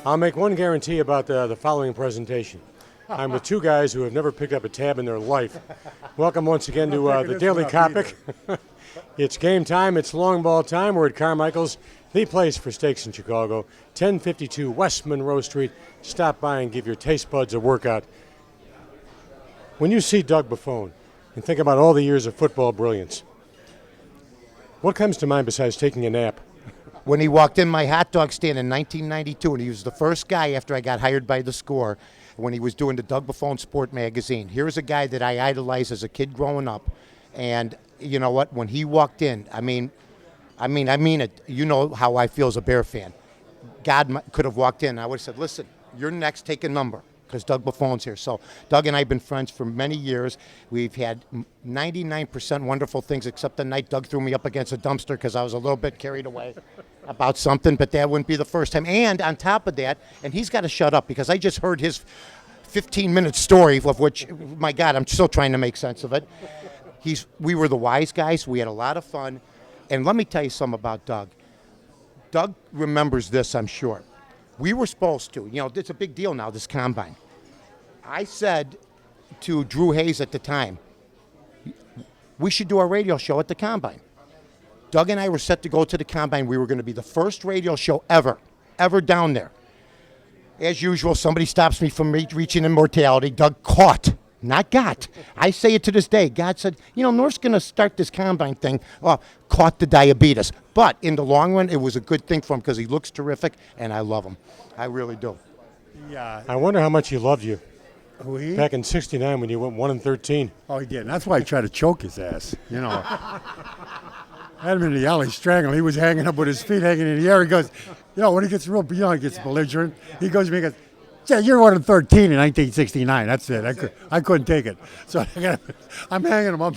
I'll make one guarantee about the following presentation. I'm with two guys who have never picked up a tab in their life. Welcome once again to the Daily Coppock. It's game time. It's long ball time. We're at Carmichael's, the place for steaks in Chicago, 1052 West Monroe Street. Stop by and give your taste buds a workout. When you see Doug Buffone and think about all the years of football brilliance, what comes to mind besides taking a nap? When he walked in my hot dog stand in 1992, and he was the first guy after I got hired by The Score, when he was doing the Doug Buffone Sport magazine. Here's a guy that I idolized as a kid growing up, and you know what? When he walked in, I mean it. You know how I feel as a Bear fan. God could have walked in. I would have said, "Listen, you're next. Take a number." Because Doug Buffone's here. So Doug and I have been friends for many years. We've had 99% wonderful things, except the night Doug threw me up against a dumpster because I was a little bit carried away about something, but that wouldn't be the first time. And on top of that, and he's got to shut up because I just heard his 15-minute story, of which, my God, I'm still trying to make sense of it. We were the wise guys. We had a lot of fun. And let me tell you something about Doug. Doug remembers this, I'm sure. We were supposed to, it's a big deal now, this combine. I said to Drew Hayes at the time, we should do our radio show at the combine. Doug and I were set to go to the combine. We were going to be the first radio show ever down there. As usual, somebody stops me from reaching immortality. Doug caught, not got. I say it to this day. God said, North's going to start this combine thing. Oh, caught the diabetes. But in the long run, it was a good thing for him because he looks terrific, and I love him. I really do. Yeah. I wonder how much he loved you. Who, he? Back in '69 when you went 1-13. Oh, he did. And that's why I tried to choke his ass, I had him in the alley strangled. He was hanging up with his feet hanging in the air. He goes, when he gets real, he gets belligerent. He goes to me and goes, "Yeah, you're 1-13 in 1969. That's it. I couldn't take it." So I'm hanging him up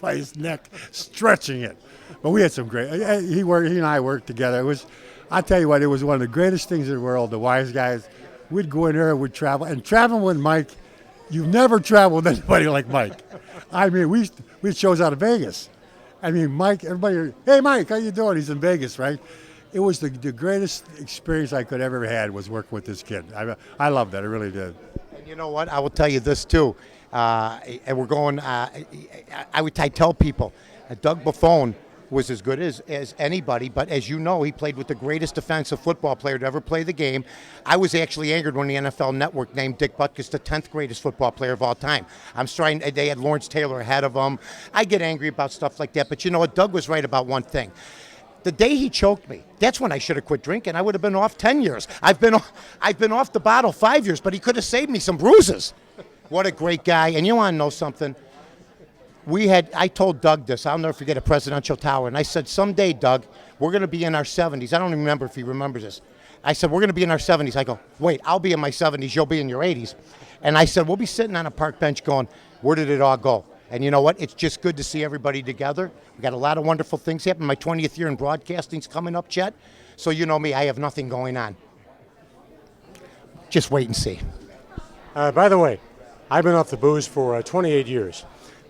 by his neck, stretching it. But we had some great. He and I worked together. I tell you what, it was one of the greatest things in the world. The wise guys, we'd go in there, we'd travel, and traveling with Mike. You've never traveled with anybody like Mike. I mean, we had shows out of Vegas. I mean, Mike, everybody, "Hey, Mike, how you doing?" He's in Vegas, right? It was the greatest experience I could ever had was working with this kid. I loved that. I really did. And you know what? I will tell you this, too. And we're going, I tell people, Doug Buffone was as good as anybody, but as you know, he played with the greatest defensive football player to ever play the game. I was actually angered when the NFL Network named Dick Butkus the 10th greatest football player of all time. They had Lawrence Taylor ahead of him. I get angry about stuff like that, but you know what? Doug was right about one thing. The day he choked me, that's when I should have quit drinking. I would have been off 10 years. I've been off the bottle 5 years, but he could have saved me some bruises. What a great guy. And you want to know something? I told Doug this. I'll never forget, a Presidential Tower. And I said, someday, Doug, we're going to be in our 70s. I don't even remember if he remembers this. I said, we're going to be in our 70s. I go, wait, I'll be in my 70s. You'll be in your 80s. And I said, we'll be sitting on a park bench going, where did it all go? And you know what? It's just good to see everybody together. We got a lot of wonderful things happening. My 20th year in broadcasting's coming up, Chet. So you know me, I have nothing going on. Just wait and see. By the way, I've been off the booze for 28 years.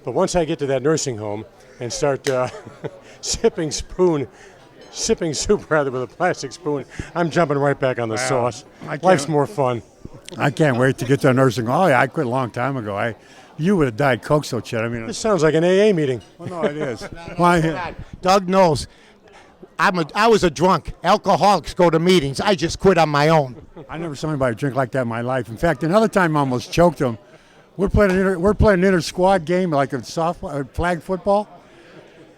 But once I get to that nursing home and start sipping soup with a plastic spoon, I'm jumping right back on the sauce. Life's more fun. I can't wait to get to a nursing home. Oh, yeah, I quit a long time ago. You would have died coke so, Chet. This sounds like an AA meeting. Well, no, it is. Doug knows. I was a drunk. Alcoholics go to meetings. I just quit on my own. I never saw anybody drink like that in my life. In fact, another time I almost choked him. We're playing an inter-squad game like in softball, flag football,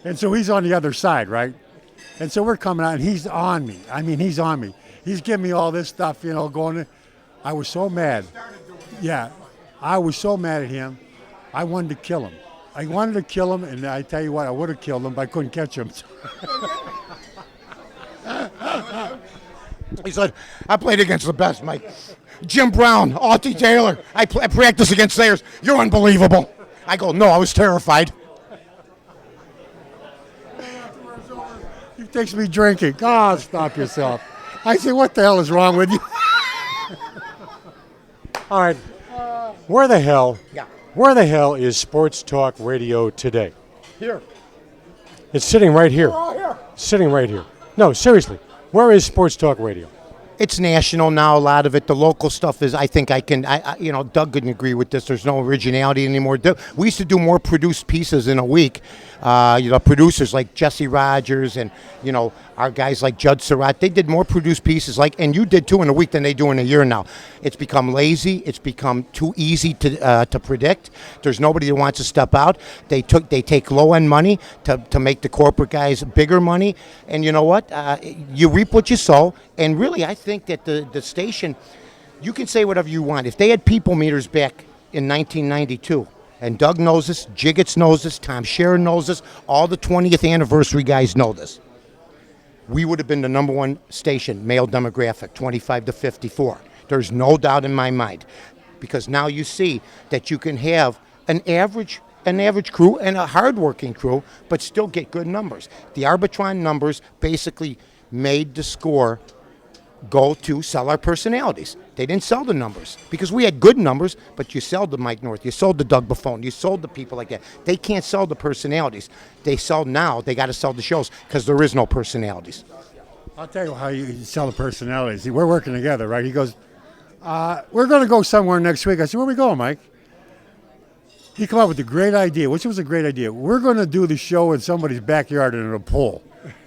and so he's on the other side, right? And so we're coming out, and he's on me. He's on me. He's giving me all this stuff, going. I was so mad. Yeah, I was so mad at him. I wanted to kill him. And I tell you what, I would have killed him, but I couldn't catch him. He said, I played against the best, Mike. Jim Brown, Authy Taylor. I practice against Sayers. You're unbelievable. I go, no, I was terrified. He takes me drinking. God, stop yourself. I say, what the hell is wrong with you? All right. Where the hell is Sports Talk Radio today? Here. It's sitting right here. Oh, here. Sitting right here. No, seriously. Where is Sports Talk Radio? It's national now. A lot of it, the local stuff is. I think Doug couldn't agree with this. There's no originality anymore. We used to do more produced pieces in a week. Producers like Jesse Rogers and our guys like Judd Surratt. They did more produced pieces, and you did too, in a week than they do in a year now. It's become lazy. It's become too easy to predict. There's nobody that wants to step out. They take low end money to make the corporate guys bigger money. And you know what? You reap what you sow. And really, I think that the station, you can say whatever you want. If they had people meters back in 1992, and Doug knows this, Jiggets knows this, Tom Sharon knows this, all the 20th anniversary guys know this, we would have been the number one station, male demographic, 25 to 54. There's no doubt in my mind. Because now you see that you can have an average crew and a hardworking crew, but still get good numbers. The Arbitron numbers basically made the score go to sell our personalities. They didn't sell the numbers because we had good numbers, but you sold the Mike North, you sold the Doug Buffone, you sold the people like that. They can't sell the personalities. They sell now. They got to sell the shows because there is no personalities. I'll tell you how you sell the personalities. See, we're working together, right? He goes, we're going to go somewhere next week. I said, where are we going, Mike? He came up with a great idea, which was a great idea. We're going to do the show in somebody's backyard in a pool.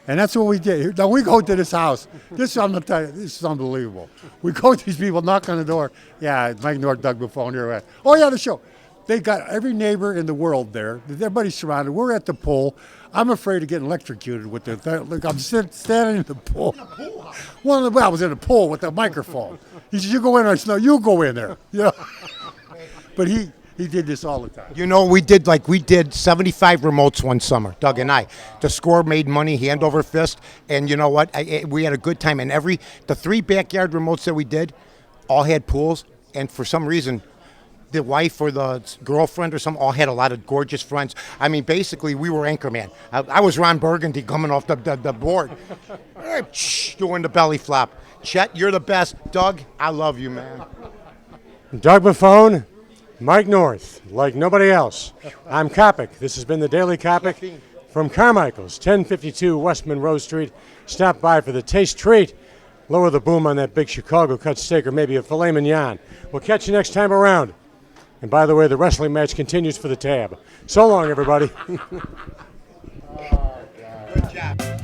And that's what we did. Now we go to this house. This is unbelievable. We go to these people, knock on the door. Yeah, it's Mike North, Doug Buffone here. Oh yeah, the show. They got every neighbor in the world there. Everybody's surrounded. We're at the pool. I'm afraid of getting electrocuted with the. Look, I'm standing in the pool. I was in the pool with the microphone. He said, "You go in there." I said, "No, you go in there." But he did this all the time. We did 75 remotes one summer, Doug and I. The score made money, hand over fist, and you know what? We had a good time. And the 3 backyard remotes that we did all had pools, and for some reason, the wife or the girlfriend or something all had a lot of gorgeous friends. I mean, basically, we were Anchorman. I was Ron Burgundy coming off the board, doing the belly flop. Chet, you're the best. Doug, I love you, man. Doug Buffone, Mike North, like nobody else. I'm Coppock. This has been the Daily Coppock from Carmichael's, 1052 West Monroe Street. Stop by for the taste treat. Lower the boom on that big Chicago cut steak or maybe a filet mignon. We'll catch you next time around. And by the way, the wrestling match continues for the tab. So long, everybody. Good job.